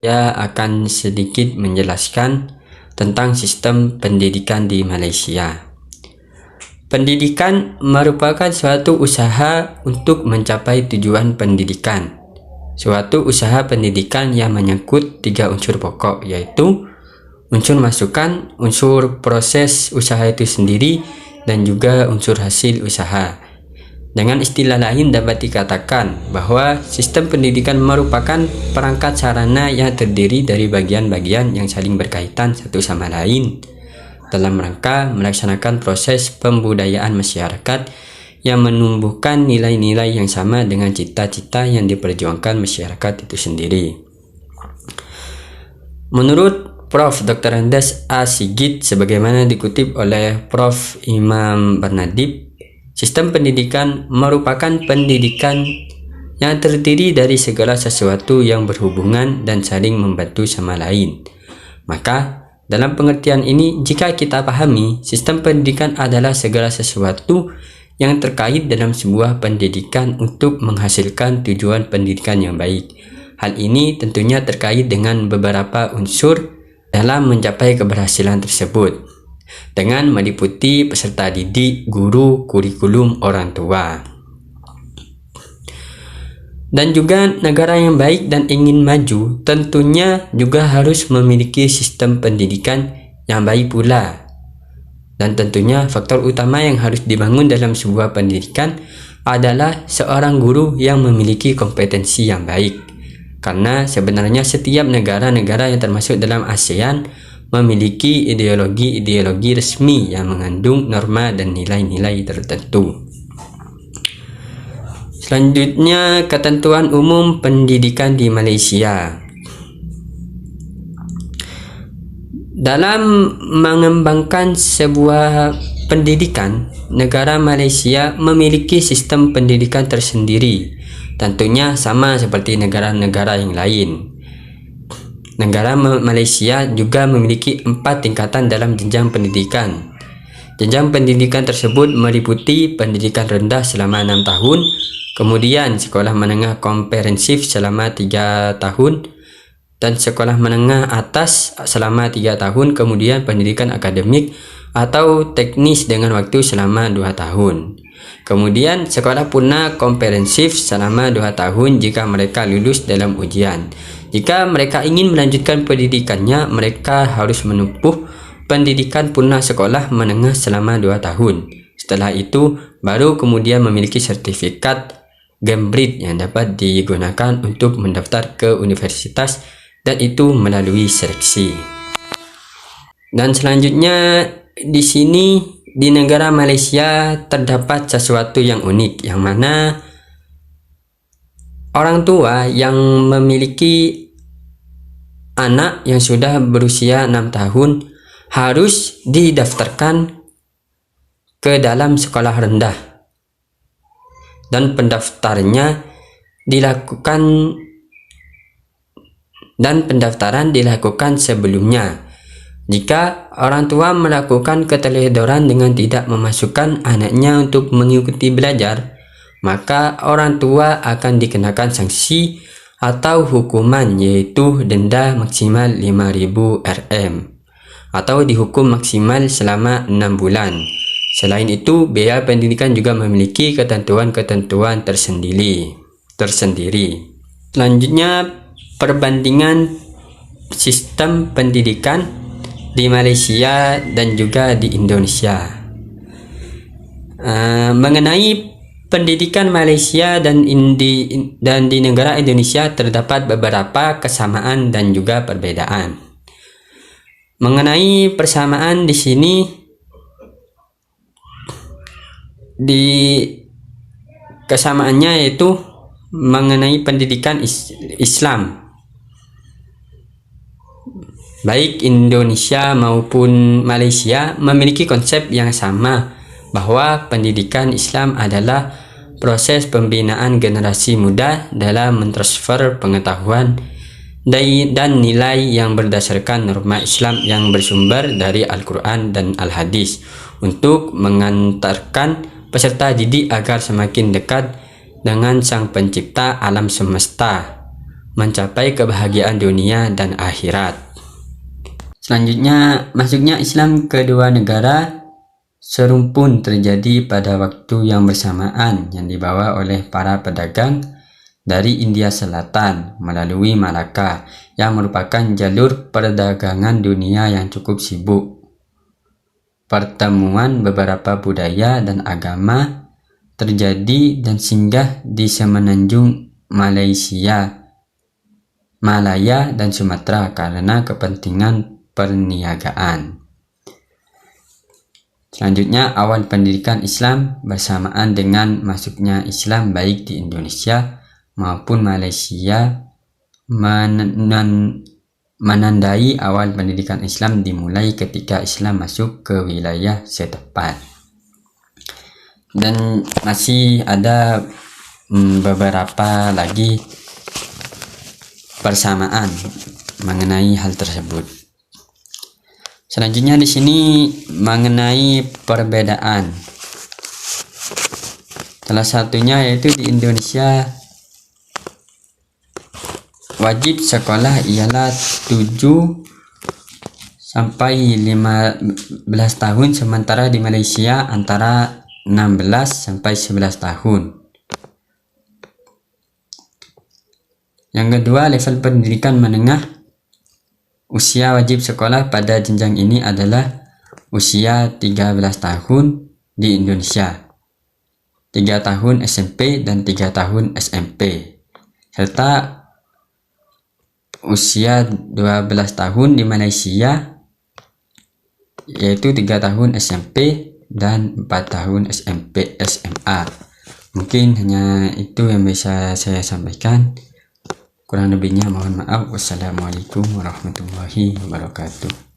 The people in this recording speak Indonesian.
Saya akan sedikit menjelaskan tentang sistem pendidikan di Malaysia. Pendidikan merupakan suatu usaha untuk mencapai tujuan pendidikan. Suatu usaha pendidikan yang menyangkut 3 unsur pokok, yaitu unsur masukan, unsur proses usaha itu sendiri, dan juga unsur hasil usaha. Dengan istilah lain dapat dikatakan bahwa sistem pendidikan merupakan perangkat sarana yang terdiri dari bagian-bagian yang saling berkaitan satu sama lain dalam rangka melaksanakan proses pembudayaan masyarakat yang menumbuhkan nilai-nilai yang sama dengan cita-cita yang diperjuangkan masyarakat itu sendiri. Menurut Prof. Dr. Andes A. Sigit, sebagaimana dikutip oleh Prof. Imam Bernadib, sistem pendidikan merupakan pendidikan yang terdiri dari segala sesuatu yang berhubungan dan saling membantu sama lain. Maka, dalam pengertian ini, jika kita pahami, sistem pendidikan adalah segala sesuatu yang terkait dalam sebuah pendidikan untuk menghasilkan tujuan pendidikan yang baik. Hal ini tentunya terkait dengan beberapa unsur dalam mencapai keberhasilan tersebut, dengan meliputi peserta didik, guru, kurikulum, orang tua. Dan juga negara yang baik dan ingin maju tentunya juga harus memiliki sistem pendidikan yang baik pula. Dan tentunya faktor utama yang harus dibangun dalam sebuah pendidikan adalah seorang guru yang memiliki kompetensi yang baik. Karena sebenarnya setiap negara-negara yang termasuk dalam ASEAN memiliki ideologi-ideologi resmi yang mengandung norma dan nilai-nilai tertentu. Selanjutnya, ketentuan umum pendidikan di Malaysia. Dalam mengembangkan sebuah pendidikan, negara Malaysia memiliki sistem pendidikan tersendiri, tentunya sama seperti negara-negara yang lain. Negara Malaysia juga memiliki 4 tingkatan dalam jenjang pendidikan. Jenjang pendidikan tersebut meliputi pendidikan rendah selama 6 tahun, kemudian sekolah menengah komprehensif selama 3 tahun, dan sekolah menengah atas selama 3 tahun, kemudian pendidikan akademik atau teknis dengan waktu selama 2 tahun. Kemudian sekolah purna komprehensif selama 2 tahun jika mereka lulus dalam ujian. Jika mereka ingin melanjutkan pendidikannya, mereka harus menempuh pendidikan purna sekolah menengah selama 2 tahun. Setelah itu, baru kemudian memiliki sertifikat Cambridge yang dapat digunakan untuk mendaftar ke universitas, dan itu melalui seleksi. Dan selanjutnya di sini di negara Malaysia terdapat sesuatu yang unik, yang mana orang tua yang memiliki anak yang sudah berusia 6 tahun harus didaftarkan ke dalam sekolah rendah, dan pendaftaran dilakukan sebelumnya. Jika orang tua melakukan keteledoran dengan tidak memasukkan anaknya untuk mengikuti belajar, maka orang tua akan dikenakan sanksi atau hukuman, yaitu denda maksimal 5.000 RM atau dihukum maksimal selama 6 bulan. Selain itu, biaya pendidikan juga memiliki ketentuan-ketentuan tersendiri. Selanjutnya, perbandingan sistem pendidikan di Malaysia dan juga di Indonesia. Mengenai pendidikan Malaysia dan di negara Indonesia terdapat beberapa kesamaan dan juga perbedaan. Mengenai persamaan di sini, di kesamaannya yaitu mengenai pendidikan Islam. Baik Indonesia maupun Malaysia memiliki konsep yang sama, bahwa pendidikan Islam adalah proses pembinaan generasi muda dalam mentransfer pengetahuan dan nilai yang berdasarkan norma Islam yang bersumber dari Al-Quran dan Al-Hadis, untuk mengantarkan peserta didik agar semakin dekat dengan Sang Pencipta alam semesta, mencapai kebahagiaan dunia dan akhirat. Selanjutnya, masuknya Islam ke dua negara serumpun terjadi pada waktu yang bersamaan yang dibawa oleh para pedagang dari India Selatan melalui Malaka yang merupakan jalur perdagangan dunia yang cukup sibuk. Pertemuan beberapa budaya dan agama terjadi dan singgah di semenanjung Malaysia, Malaya dan Sumatera karena kepentingan perniagaan. Selanjutnya, awal pendidikan Islam bersamaan dengan masuknya Islam baik di Indonesia maupun Malaysia menandai awal pendidikan Islam dimulai ketika Islam masuk ke wilayah setempat. Dan masih ada beberapa lagi persamaan mengenai hal tersebut. Selanjutnya di sini mengenai perbedaan. Salah satunya yaitu di Indonesia wajib sekolah ialah 7 sampai 15 tahun, sementara di Malaysia antara 16 sampai 11 tahun. Yang kedua, level pendidikan menengah. Usia wajib sekolah pada jenjang ini adalah usia 13 tahun di Indonesia, 3 tahun SMP dan 3 tahun SMP, serta usia 12 tahun di Malaysia, yaitu 3 tahun SMP dan 4 tahun SMP SMA. Mungkin hanya itu yang bisa saya sampaikan. Kurang lebihnya mohon maaf. Wassalamualaikum warahmatullahi wabarakatuh.